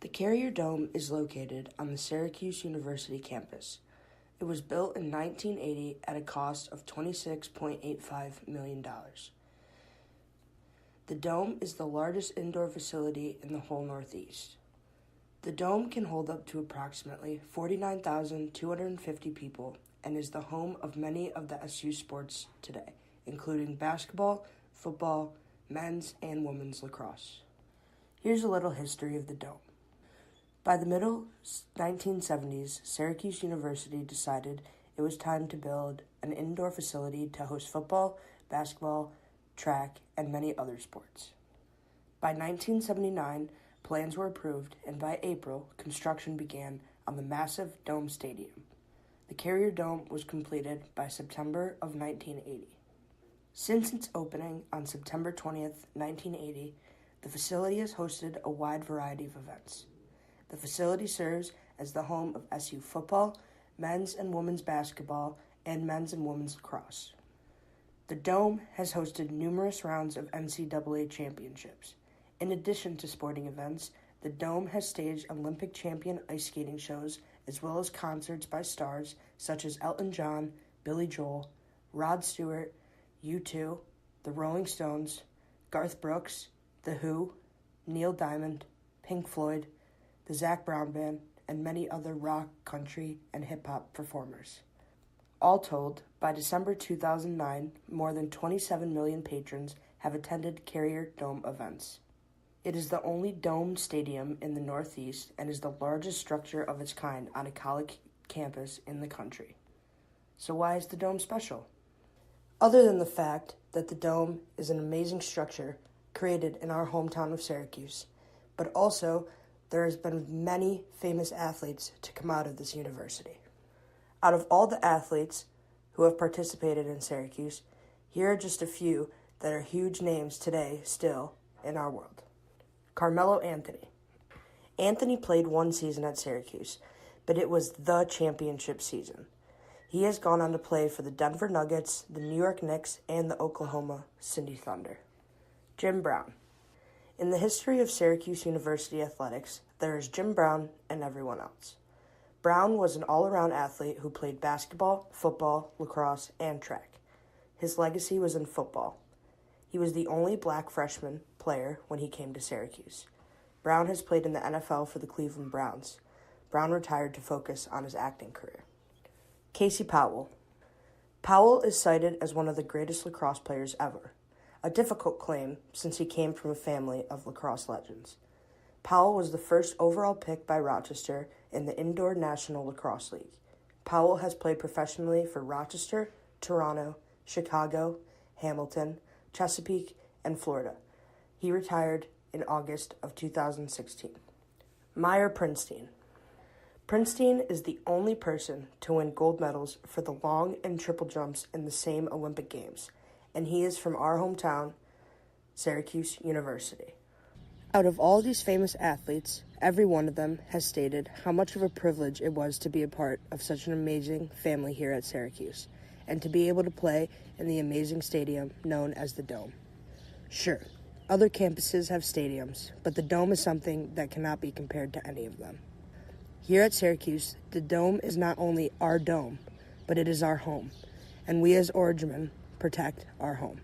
The Carrier Dome is located on the Syracuse University campus. It was built in 1980 at a cost of $26.85 million. The dome is the largest indoor facility in the whole Northeast. The dome can hold up to approximately 49,250 people and is the home of many of the SU sports today, including basketball, football, men's and women's lacrosse. Here's a little history of the dome. By the middle 1970s, Syracuse University decided it was time to build an indoor facility to host football, basketball, track, and many other sports. By 1979, plans were approved, and by April, construction began on the massive Dome Stadium. The Carrier Dome was completed by September of 1980. Since its opening on September 20th, 1980, the facility has hosted a wide variety of events. The facility serves as the home of SU football, men's and women's basketball, and men's and women's lacrosse. The Dome has hosted numerous rounds of NCAA championships. In addition to sporting events, the Dome has staged Olympic champion ice skating shows as well as concerts by stars such as Elton John, Billy Joel, Rod Stewart, U2, the Rolling Stones, Garth Brooks, The Who, Neil Diamond, Pink Floyd, the Zac Brown Band, and many other rock, country, and hip-hop performers. All told, by December 2009, more than 27 million patrons have attended Carrier Dome events. It is the only domed stadium in the Northeast and is the largest structure of its kind on a college campus in the country. So why is the Dome special? Other than the fact that the Dome is an amazing structure created in our hometown of Syracuse, but also there has been many famous athletes to come out of this university. Out of all the athletes who have participated in Syracuse, here are just a few that are huge names today still in our world. Carmelo Anthony. Anthony played one season at Syracuse, but it was the championship season. He has gone on to play for the Denver Nuggets, the New York Knicks, and the Oklahoma City Thunder. Jim Brown. In the history of Syracuse University athletics, there is Jim Brown and everyone else. Brown was an all-around athlete who played basketball, football, lacrosse, and track. His legacy was in football. He was the only black freshman player when he came to Syracuse. Brown has played in the NFL for the Cleveland Browns. Brown retired to focus on his acting career. Casey Powell. Powell is cited as one of the greatest lacrosse players ever, a difficult claim since he came from a family of lacrosse legends. Powell was the first overall pick by Rochester in the Indoor National Lacrosse League. Powell has played professionally for Rochester, Toronto, Chicago, Hamilton, Chesapeake, and Florida. He retired in August of 2016. Meyer Prinstein. Prinstein is the only person to win gold medals for the long and triple jumps in the same Olympic Games, and he is from our hometown, Syracuse University. Out of all these famous athletes, every one of them has stated how much of a privilege it was to be a part of such an amazing family here at Syracuse, and to be able to play in the amazing stadium known as the Dome. Sure, other campuses have stadiums, but the Dome is something that cannot be compared to any of them. Here at Syracuse, the Dome is not only our dome, but it is our home, and we as Orangemen protect our home.